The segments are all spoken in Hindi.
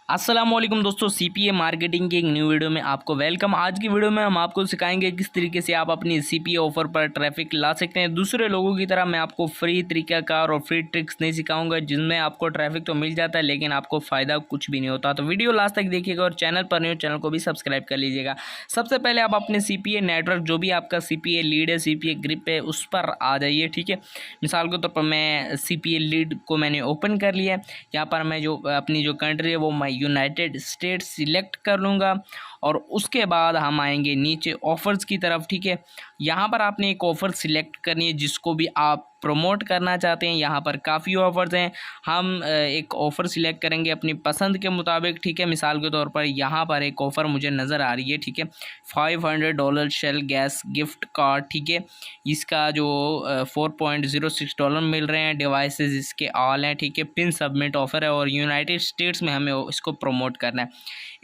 अस्सलाम वालेकुम दोस्तों, सीपीए मार्केटिंग की एक न्यू वीडियो में आपको वेलकम। आज की वीडियो में हम आपको सिखाएंगे किस तरीके से आप अपनी सीपीए ऑफर पर ट्रैफिक ला सकते हैं। दूसरे लोगों की तरह मैं आपको फ्री तरीकाकार और फ्री ट्रिक्स नहीं सिखाऊंगा जिनमें आपको ट्रैफिक तो मिल जाता है लेकिन आपको फ़ायदा कुछ भी नहीं होता। तो वीडियो लास्ट तक देखिएगा और चैनल पर नहीं हो चैनल को भी सब्सक्राइब कर लीजिएगा। सबसे पहले आप अपने सीपीए नेटवर्क जो भी आपका सीपीए लीड है, सीपीए ग्रिप है, उस पर आ जाइए। ठीक है, मिसाल के तौर पर मैं सीपीए लीड को मैंने ओपन कर लिया है। यहाँ पर मैं जो अपनी जो कंट्री है वो मैं यूनाइटेड स्टेट सिलेक्ट कर लूँगा और उसके बाद हम आएंगे नीचे ऑफ़र्स की तरफ। ठीक है, यहाँ पर आपने एक ऑफ़र सिलेक्ट करनी है जिसको भी आप प्रमोट करना चाहते हैं। यहाँ पर काफ़ी ऑफ़र्स हैं, हम एक ऑफ़र सिलेक्ट करेंगे अपनी पसंद के मुताबिक। ठीक है, मिसाल के तौर पर यहाँ पर एक ऑफ़र मुझे नज़र आ रही है। ठीक है, $500 शेल गैस गिफ्ट कार्ड। ठीक है, इसका जो $4.06 मिल रहे हैं, डिवाइसेस इसके ऑल हैं। ठीक है, पिन सबमिट ऑफ़र है और यूनाइटेड स्टेट्स में हमें इसको प्रमोट करना है।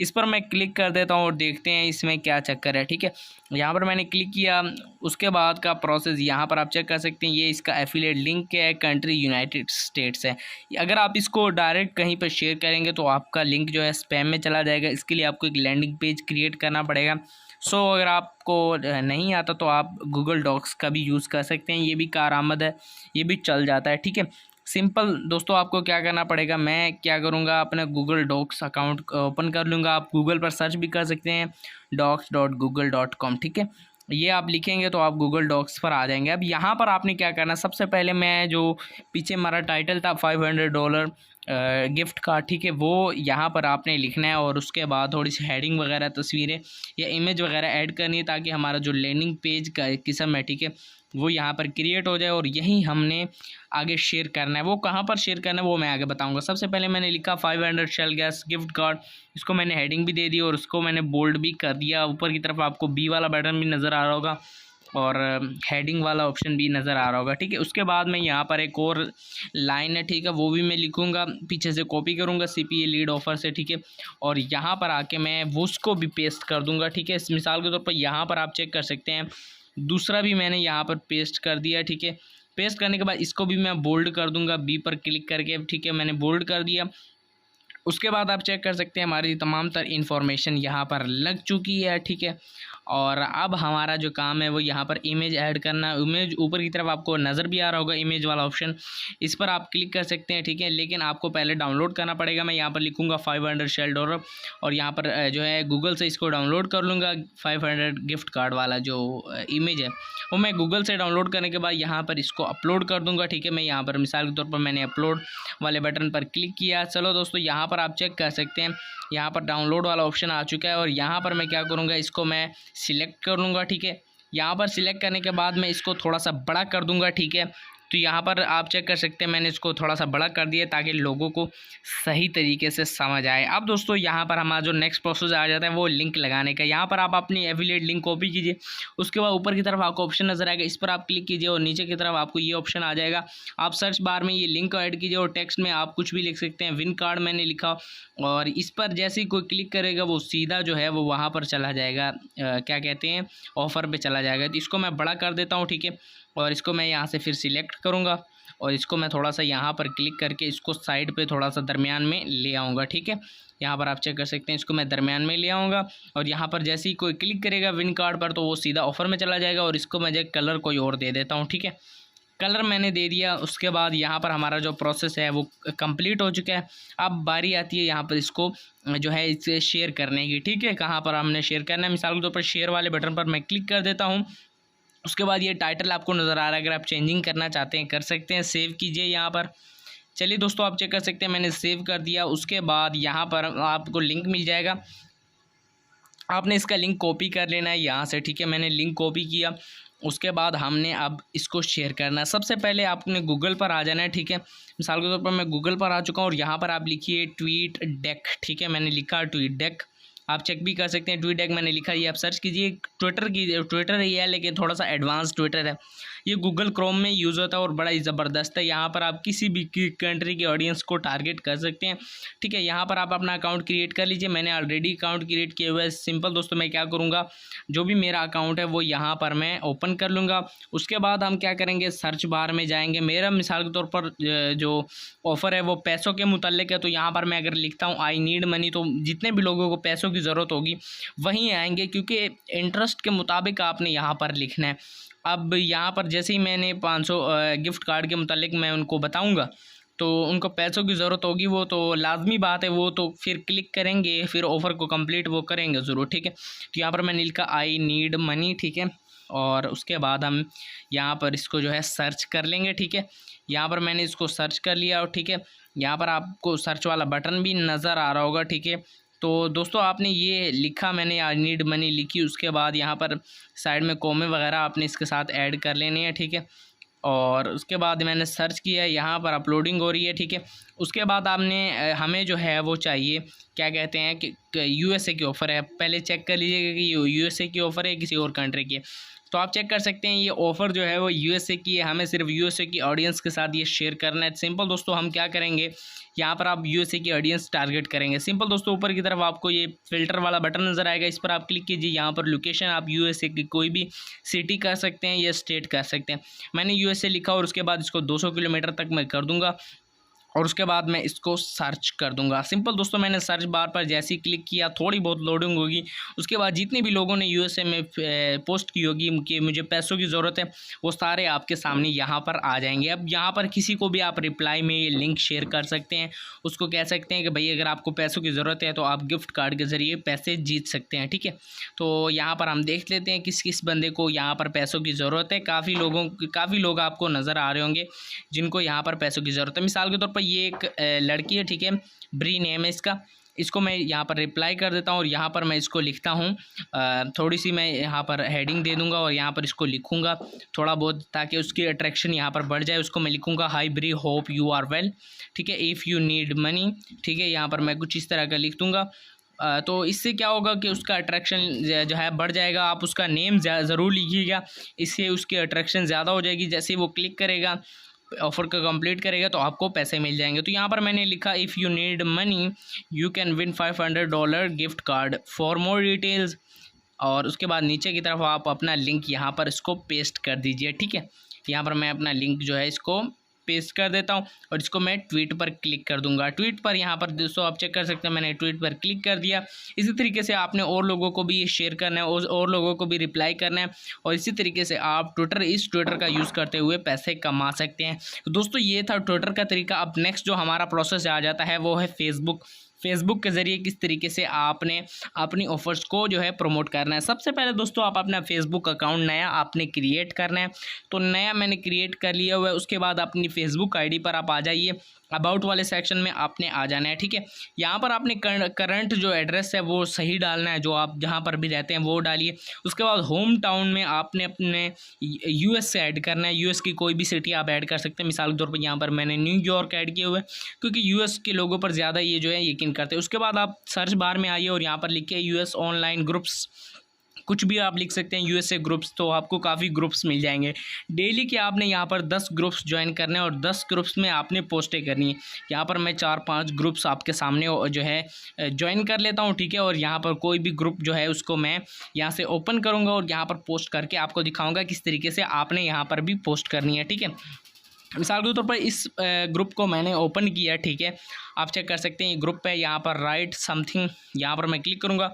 इस पर मैं क्लिक कर देता हूँ और देखते हैं इसमें क्या चक्कर है। ठीक है, यहाँ पर मैंने क्लिक किया, उसके बाद का प्रोसेस यहाँ पर आप चेक कर सकते हैं। ये इसका एफिलिएट लिंक है, कंट्री यूनाइटेड स्टेट्स है। अगर आप इसको डायरेक्ट कहीं पर शेयर करेंगे तो आपका लिंक जो है स्पैम में चला जाएगा। इसके लिए आपको एक लैंडिंग पेज क्रिएट करना पड़ेगा। अगर आपको नहीं आता तो आप गूगल डॉक्स का भी यूज़ कर सकते हैं, ये भी कारआमद है, ये भी चल जाता है। ठीक है, सिंपल दोस्तों, आपको क्या करना पड़ेगा, मैं क्या करूँगा, अपना गूगल डॉक्स अकाउंट ओपन कर लूँगा। आप गूगल पर सर्च भी कर सकते हैं docs.google.com। ठीक है, ये आप लिखेंगे तो आप गूगल डॉक्स पर आ जाएंगे। अब यहाँ पर आपने क्या करना, सबसे पहले मैं जो पीछे हमारा टाइटल था $500 गिफ्ट कार्ड, ठीक है, वो यहाँ पर आपने लिखना है और उसके बाद थोड़ी सी हेडिंग वगैरह, तस्वीरें या इमेज वगैरह ऐड करनी है ताकि हमारा जो लैंडिंग पेज का किस्म है, ठीक है, वो यहाँ पर क्रिएट हो जाए और यही हमने आगे शेयर करना है। वो कहाँ पर शेयर करना है वो मैं आगे बताऊंगा। सबसे पहले मैंने लिखा 500 शेल गैस गिफ्ट कार्ड, इसको मैंने हेडिंग भी दे दी और उसको मैंने बोल्ड भी कर दिया। ऊपर की तरफ आपको बी वाला बटन भी नज़र आ रहा होगा और हेडिंग वाला ऑप्शन भी नज़र आ रहा होगा। ठीक है, उसके बाद मैं यहाँ पर एक और लाइन है, ठीक है, वो भी मैं लिखूँगा, पीछे से कॉपी करूँगा सीपीए लीड ऑफर से। ठीक है, और यहाँ पर आके मैं वो उसको भी पेस्ट कर दूँगा। ठीक है, मिसाल के तौर पर यहाँ पर आप चेक कर सकते हैं, दूसरा भी मैंने यहाँ पर पेस्ट कर दिया। ठीक है, पेस्ट करने के बाद इसको भी मैं बोल्ड कर दूँगा बी पर क्लिक करके। ठीक है, मैंने बोल्ड कर दिया। उसके बाद आप चेक कर सकते हैं हमारी तमाम तर इन्फॉर्मेशन यहाँ पर लग चुकी है। ठीक है, और अब हमारा जो काम है वो यहाँ पर इमेज ऐड करना। इमेज ऊपर की तरफ आपको नज़र भी आ रहा होगा, इमेज वाला ऑप्शन, इस पर आप क्लिक कर सकते हैं। ठीक है, लेकिन आपको पहले डाउनलोड करना पड़ेगा। मैं यहाँ पर लिखूँगा $500 शेल डॉलर और यहाँ पर जो है गूगल से इसको डाउनलोड कर लूँगा। 500 गिफ्ट कार्ड वाला जो इमेज है वो मैं गूगल से डाउनलोड करने के बाद यहाँ पर इसको अपलोड कर दूँगा। ठीक है, मैं यहाँ पर मिसाल के तौर पर मैंने अपलोड वाले बटन पर क्लिक किया। चलो दोस्तों, यहाँ पर आप चेक कर सकते हैं, यहाँ पर डाउनलोड वाला ऑप्शन आ चुका है और यहाँ पर मैं क्या करूँगा, इसको मैं सिलेक्ट कर लूँगा। ठीक है, यहाँ पर सिलेक्ट करने के बाद मैं इसको थोड़ा सा बड़ा कर दूँगा। ठीक है, तो यहाँ पर आप चेक कर सकते हैं मैंने इसको थोड़ा सा बड़ा कर दिया ताकि लोगों को सही तरीके से समझ आए। अब दोस्तों, यहाँ पर हमारा जो नेक्स्ट प्रोसेस आ जाता है वो लिंक लगाने का। यहाँ पर आप अपनी एफिलिएट लिंक कॉपी कीजिए, उसके बाद ऊपर की तरफ आपको ऑप्शन नजर आएगा, इस पर आप क्लिक कीजिए और नीचे की तरफ आपको ये ऑप्शन आ जाएगा। आप सर्च बार में ये लिंक ऐड कीजिए और टेक्स्ट में आप कुछ भी लिख सकते हैं। विन कार्ड मैंने लिखा और इस पर जैसे ही कोई क्लिक करेगा वो सीधा जो है वो वहाँ पर चला जाएगा, क्या कहते हैं, ऑफ़र पे चला जाएगा। तो इसको मैं बड़ा कर देता हूँ। ठीक है, और इसको मैं यहाँ से फिर सिलेक्ट करूँगा और इसको मैं थोड़ा सा यहाँ पर क्लिक करके इसको साइड पे थोड़ा सा दरमियान में ले आऊँगा। ठीक है, यहाँ पर आप चेक कर सकते हैं, इसको मैं दरमियान में ले आऊँगा और यहाँ पर जैसे ही कोई क्लिक करेगा विन कार्ड पर तो वो सीधा ऑफ़र में चला जाएगा और इसको मैं जो कलर कोई और दे देता हूँ। ठीक है, कलर मैंने दे दिया। उसके बाद यहाँ पर हमारा जो प्रोसेस है वो कंप्लीट हो चुका है। अब बारी आती है यहाँ पर इसको जो है इसे शेयर करने की। ठीक है, कहाँ पर हमने शेयर करना है, मिसाल के तौर पर शेयर वाले बटन पर मैं क्लिक कर देता हूँ। उसके बाद ये टाइटल आपको नज़र आ रहा है, अगर आप चेंजिंग करना चाहते हैं कर सकते हैं। सेव कीजिए यहाँ पर। चलिए दोस्तों, आप चेक कर सकते हैं मैंने सेव कर दिया। उसके बाद यहाँ पर आपको लिंक मिल जाएगा, आपने इसका लिंक कॉपी कर लेना है यहाँ से। ठीक है, मैंने लिंक कॉपी किया। उसके बाद हमने अब इसको शेयर करना है। सबसे पहले आपने गूगल पर आ जाना है। ठीक है, मिसाल के तौर पर मैं गूगल पर आ चुका हूँ और यहाँ पर आप लिखिए ट्वीट डेक। ठीक है, मैंने लिखा ट्वीट डेक। आप चेक भी कर सकते हैं। ट्वीट टैग मैंने लिखा, ये आप सर्च कीजिए। ट्विटर ही है लेकिन थोड़ा सा एडवांस ट्विटर है। ये गूगल क्रोम में यूज़ होता है और बड़ा ही ज़बरदस्त है। यहाँ पर आप किसी भी कंट्री के ऑडियंस को टारगेट कर सकते हैं, ठीक है। यहाँ पर आप अपना अकाउंट क्रिएट कर लीजिए। मैंने ऑलरेडी अकाउंट क्रिएट किया हुआ है। सिंपल दोस्तों मैं क्या करूँगा, जो भी मेरा अकाउंट है वो यहाँ पर मैं ओपन कर लूँगा। उसके बाद हम क्या करेंगे, सर्च बार में जाएंगे। मेरा मिसाल के तौर पर जो ऑफ़र है वो पैसों के मुतल्लिक है, तो यहाँ पर मैं अगर लिखता हूँ आई नीड मनी, तो जितने भी लोगों को पैसों की ज़रूरत होगी वहीं आएंगे, क्योंकि इंटरेस्ट के मुताबिक आपने यहाँ पर लिखना है। अब यहाँ पर जैसे ही मैंने 500 गिफ्ट कार्ड के मुतालिक मैं उनको बताऊँगा, तो उनको पैसों की ज़रूरत होगी, वो तो लाजमी बात है, वो तो फिर क्लिक करेंगे, फिर ऑफ़र को कंप्लीट वो करेंगे ज़रूर, ठीक है। तो यहाँ पर मैंने लिखा आई नीड मनी, ठीक है। और उसके बाद हम यहाँ पर इसको जो है सर्च कर लेंगे, ठीक है। यहाँ पर मैंने इसको सर्च कर लिया और ठीक है, यहाँ पर आपको सर्च वाला बटन भी नज़र आ रहा होगा, ठीक है। तो दोस्तों आपने ये लिखा, मैंने आई नीड मनी लिखी, उसके बाद यहाँ पर साइड में कोमे वगैरह आपने इसके साथ ऐड कर लेने हैं, ठीक है। और उसके बाद मैंने सर्च किया, यहाँ पर अपलोडिंग हो रही है, ठीक है। उसके बाद आपने हमें जो है वो चाहिए, क्या कहते हैं कि यूएसए की ऑफ़र है। पहले चेक कर लीजिएगा कि यूएसए की ऑफ़र है किसी और कंट्री की। तो आप चेक कर सकते हैं ये ऑफ़र जो है वो यूएसए की है। हमें सिर्फ यूएसए की ऑडियंस के साथ ये शेयर करना है। सिंपल दोस्तों हम क्या करेंगे, यहाँ पर आप यूएसए की ऑडियंस टारगेट करेंगे। सिंपल दोस्तों ऊपर की तरफ आपको ये फ़िल्टर वाला बटन नज़र आएगा, इस पर आप क्लिक कीजिए। यहाँ पर लोकेशन आप यूएसए की कोई भी सिटी कर सकते हैं या स्टेट कर सकते हैं। मैंने यूएसए लिखा और उसके बाद इसको 200 किलोमीटर तक मैं कर दूँगा और उसके बाद मैं इसको सर्च कर दूंगा। सिंपल दोस्तों मैंने सर्च बार पर जैसे ही क्लिक किया, थोड़ी बहुत लोडिंग होगी, उसके बाद जितने भी लोगों ने यूएसए में पोस्ट की होगी कि मुझे पैसों की ज़रूरत है, वो सारे आपके सामने यहाँ पर आ जाएंगे। अब यहाँ पर किसी को भी आप रिप्लाई में ये लिंक शेयर कर सकते हैं, उसको कह सकते हैं कि भाई अगर आपको पैसों की ज़रूरत है तो आप गिफ्ट कार्ड के ज़रिए पैसे जीत सकते हैं, ठीक है। तो यहाँ पर हम देख लेते हैं किस किस बंदे को यहाँ पर पैसों की ज़रूरत है। काफ़ी लोग आपको नज़र आ रहे होंगे जिनको यहाँ पर पैसों की ज़रूरत है। मिसाल के तौर पर ये एक लड़की है, ठीक है, ब्री नेम है इसका। इसको मैं यहाँ पर रिप्लाई कर देता हूँ और यहाँ पर मैं इसको लिखता हूँ, थोड़ी सी मैं यहाँ पर हेडिंग दे दूँगा और यहाँ पर इसको लिखूँगा थोड़ा बहुत, ताकि उसकी अट्रैक्शन यहाँ पर बढ़ जाए। उसको मैं लिखूँगा hi Bree, hope you are well, ठीक है, इफ़ यू नीड मनी, ठीक है। यहाँ पर मैं कुछ इस तरह का लिख दूँगा। तो इससे क्या होगा कि उसका अट्रैक्शन जो है बढ़ जाएगा। आप उसका नेम ज़रूर लिखिएगा, इससे उसकी अट्रैक्शन ज़्यादा हो जाएगी। जैसे ही वो क्लिक करेगा, ऑफ़र को कंप्लीट करेगा, तो आपको पैसे मिल जाएंगे। तो यहाँ पर मैंने लिखा if you need money you can win $500 gift card for more details. और उसके बाद नीचे की तरफ आप अपना लिंक यहाँ पर इसको पेस्ट कर दीजिए, ठीक है। यहाँ पर मैं अपना लिंक जो है इसको पेस्ट कर देता हूँ और इसको मैं ट्वीट पर क्लिक कर दूंगा। ट्वीट पर यहाँ पर दोस्तों आप चेक कर सकते हैं, मैंने ट्वीट पर क्लिक कर दिया। इसी तरीके से आपने और लोगों को भी ये शेयर करना है और लोगों को भी रिप्लाई करना है और इसी तरीके से आप इस ट्विटर का यूज़ करते हुए पैसे कमा सकते हैं। तो दोस्तों ये था ट्विटर का तरीका। अब नेक्स्ट जो हमारा प्रोसेस आ जाता है वो है फेसबुक के ज़रिए किस तरीके से आपने अपनी ऑफ़र्स को जो है प्रमोट करना है। सबसे पहले दोस्तों आप अपना फेसबुक अकाउंट नया आपने क्रिएट करना है। तो नया मैंने क्रिएट कर लिया हुआ है। उसके बाद अपनी फेसबुक आईडी पर आप आ जाइए, अबाउट वाले सेक्शन में आपने आ जाना है, ठीक है। यहाँ पर आपने करंट जो एड्रेस है वो सही डालना है, जो आप जहाँ पर भी रहते हैं वो डालिए। उसके बाद होम टाउन में आपने अपने यूएस से ऐड करना है। यूएस की कोई भी सिटी आप ऐड कर सकते हैं। मिसाल के तौर पर यहाँ पर मैंने न्यूयॉर्क ऐड किए हुए हैं, क्योंकि यूएस के लोगों पर ज़्यादा ये जो है यकीन करते हैं। उसके बाद आप सर्च बार में आइए और यहाँ पर लिखिए यूएस ऑनलाइन ग्रुप्स, कुछ भी आप लिख सकते हैं यूएसए ग्रुप्स, तो आपको काफ़ी ग्रुप्स मिल जाएंगे। डेली के आपने यहाँ पर 10 ग्रुप्स ज्वाइन करने और 10 ग्रुप्स में आपने पोस्टें करनी है। यहाँ पर मैं 4-5 ग्रुप्स आपके सामने जो है ज्वाइन कर लेता हूँ, ठीक है। और यहाँ पर कोई भी ग्रुप जो है उसको मैं यहाँ से ओपन करूँगा और यहाँ पर पोस्ट करके आपको दिखाऊँगा किस तरीके से आपने यहाँ पर भी पोस्ट करनी है, ठीक है। मिसाल के तौर पर इस ग्रुप को मैंने ओपन किया, ठीक है। आप चेक कर सकते हैं ये ग्रुप है। यहाँ पर राइट समथिंग, यहाँ पर मैं क्लिक करूँगा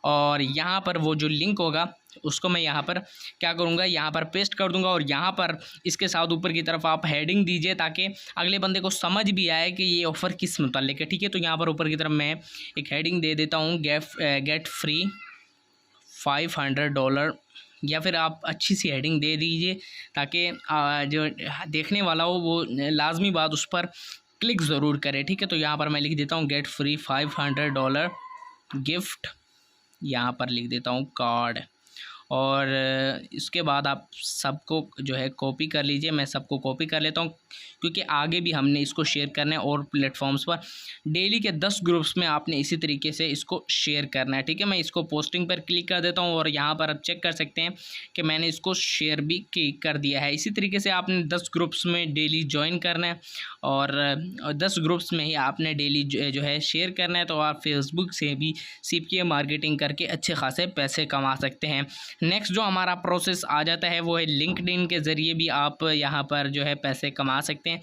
और यहाँ पर वो जो लिंक होगा उसको मैं यहाँ पर क्या करूँगा, यहाँ पर पेस्ट कर दूँगा और यहाँ पर इसके साथ ऊपर की तरफ आप हेडिंग दीजिए ताकि अगले बंदे को समझ भी आए कि ये ऑफ़र किस मुताल्लिक है, ठीक है। तो यहाँ पर ऊपर की तरफ मैं एक हेडिंग दे देता हूँ, गेट फ्री $500, या फिर आप अच्छी सी हेडिंग दे दीजिए ताकि जो देखने वाला हो वो लाजमी बात उस पर क्लिक ज़रूर करे, ठीक है। तो यहाँ पर मैं लिख देता हूँ गेट फ्री $500 गिफ्ट, यहाँ पर लिख देता हूँ कार्ड और इसके बाद आप सबको जो है कॉपी कर लीजिए। मैं सबको कॉपी कर लेता हूँ क्योंकि आगे भी हमने इसको शेयर करना है और प्लेटफॉर्म्स पर डेली के 10 ग्रुप्स में आपने इसी तरीके से इसको शेयर करना है, ठीक है। मैं इसको पोस्टिंग पर क्लिक कर देता हूँ और यहाँ पर आप चेक कर सकते हैं कि मैंने इसको शेयर भी क्लिक कर दिया है। इसी तरीके से आपने 10 ग्रुप्स में डेली ज्वाइन करना है और 10 ग्रुप्स में ही आपने डेली जो है शेयर करना है। तो आप फेसबुक से भी CPA मार्केटिंग करके अच्छे खासे पैसे कमा सकते हैं। नेक्स्ट जो हमारा प्रोसेस आ जाता है वो है लिंक्डइन के ज़रिए भी आप यहाँ पर जो है पैसे कमा सकते हैं।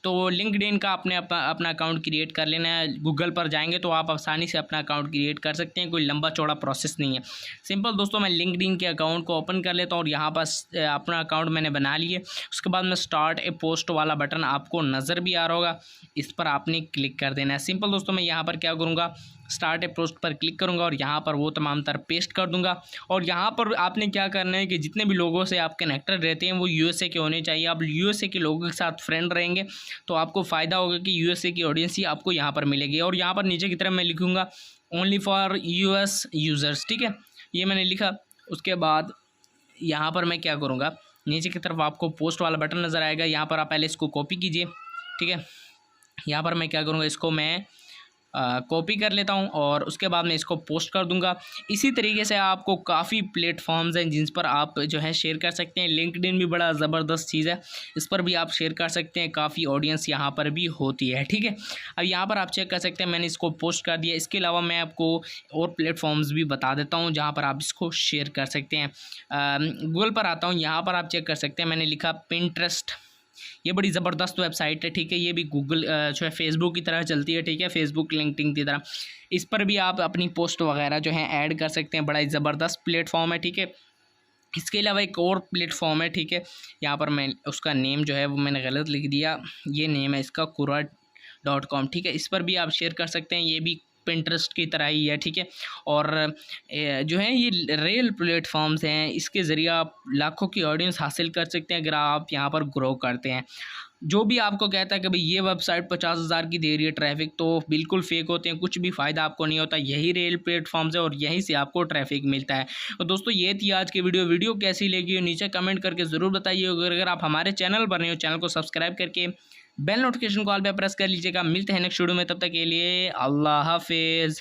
तो लिंक्डइन का आपने अपना अकाउंट क्रिएट कर लेना है। गूगल पर जाएंगे तो आप आसानी से अपना अकाउंट क्रिएट कर सकते हैं, कोई लंबा चौड़ा प्रोसेस नहीं है, सिंपल। दोस्तों मैं लिंक्डइन के अकाउंट को ओपन कर लेता हूँ और यहाँ पर अपना अकाउंट मैंने बना लिए। उसके बाद में स्टार्ट ए पोस्ट वाला बटन आपको नज़र भी आ रहा होगा, इस पर आपने क्लिक कर देना है। सिंपल दोस्तों मैं यहाँ पर क्या करूँगा, स्टार्ट ए पोस्ट पर क्लिक करूँगा और यहाँ पर वो तमाम तर पेस्ट कर दूँगा। और यहाँ पर आपने क्या करना है कि जितने भी लोगों से आप कनेक्टेड रहते हैं वो USA के होने चाहिए। आप USA के लोगों के साथ फ्रेंड रहेंगे तो आपको फ़ायदा होगा कि USA की ऑडियंस ही आपको यहाँ पर मिलेगी। और यहाँ पर नीचे की तरफ मैं लिखूँगा ओनली फॉर US यूज़र्स, ठीक है, ये मैंने लिखा। उसके बाद यहाँ पर मैं क्या करूँगा, नीचे की तरफ आपको पोस्ट वाला बटन नज़र आएगा, यहाँ पर आप पहले इसको कॉपी कीजिए, ठीक है। यहाँ पर मैं क्या करूँगा, इसको मैं कॉपी कर लेता हूँ और उसके बाद मैं इसको पोस्ट कर दूंगा। इसी तरीके से आपको काफ़ी प्लेटफॉर्म्स हैं जिन पर आप जो है शेयर कर सकते हैं। लिंक्डइन भी बड़ा ज़बरदस्त चीज़ है, इस पर भी आप शेयर कर सकते हैं, काफ़ी ऑडियंस यहाँ पर भी होती है, ठीक है। अब यहाँ पर आप चेक कर सकते हैं मैंने इसको पोस्ट कर दिया। इसके अलावा मैं आपको और प्लेटफॉर्म्स भी बता देता हूँ जहाँ पर आप इसको शेयर कर सकते हैं। गूगल पर आता हूँ, यहाँ पर आप चेक कर सकते हैं मैंने लिखा पिंटरेस्ट। ये बड़ी ज़बरदस्त वेबसाइट है, ठीक है। ये भी गूगल जो है फेसबुक की तरह चलती है, ठीक है, फेसबुक लिंक्डइन की तरह। इस पर भी आप अपनी पोस्ट वगैरह जो है ऐड कर सकते हैं, बड़ा ही ज़बरदस्त प्लेटफॉर्म है, ठीक है। इसके अलावा एक और प्लेटफॉर्म है, ठीक है। यहाँ पर मैं उसका नेम जो है वो मैंने गलत लिख दिया, ये नेम है इसका quora.com, ठीक है। इस पर भी आप शेयर कर सकते हैं, ये भी पिंटरेस्ट की तरह ही है, ठीक है। और जो है ये रियल प्लेटफॉर्म्स हैं, इसके ज़रिए आप लाखों की ऑडियंस हासिल कर सकते हैं अगर आप यहाँ पर ग्रो करते हैं। जो भी आपको कहता है कि भाई ये वेबसाइट 50,000 की दे रही है ट्रैफिक, तो बिल्कुल फेक होते हैं, कुछ भी फ़ायदा आपको नहीं होता। यही रियल प्लेटफॉर्म्स है और यहीं से आपको ट्रैफिक मिलता है। तो दोस्तों ये थी आज की वीडियो कैसी लगी नीचे कमेंट करके ज़रूर बताइए। अगर आप हमारे चैनल पर नए हो, चैनल को सब्सक्राइब करके बेल नोटिफिकेशन कॉल पे प्रेस कर लीजिएगा। मिलते हैं नेक्स्ट वीडियो में, तब तक के लिए अल्लाह हाफिज़।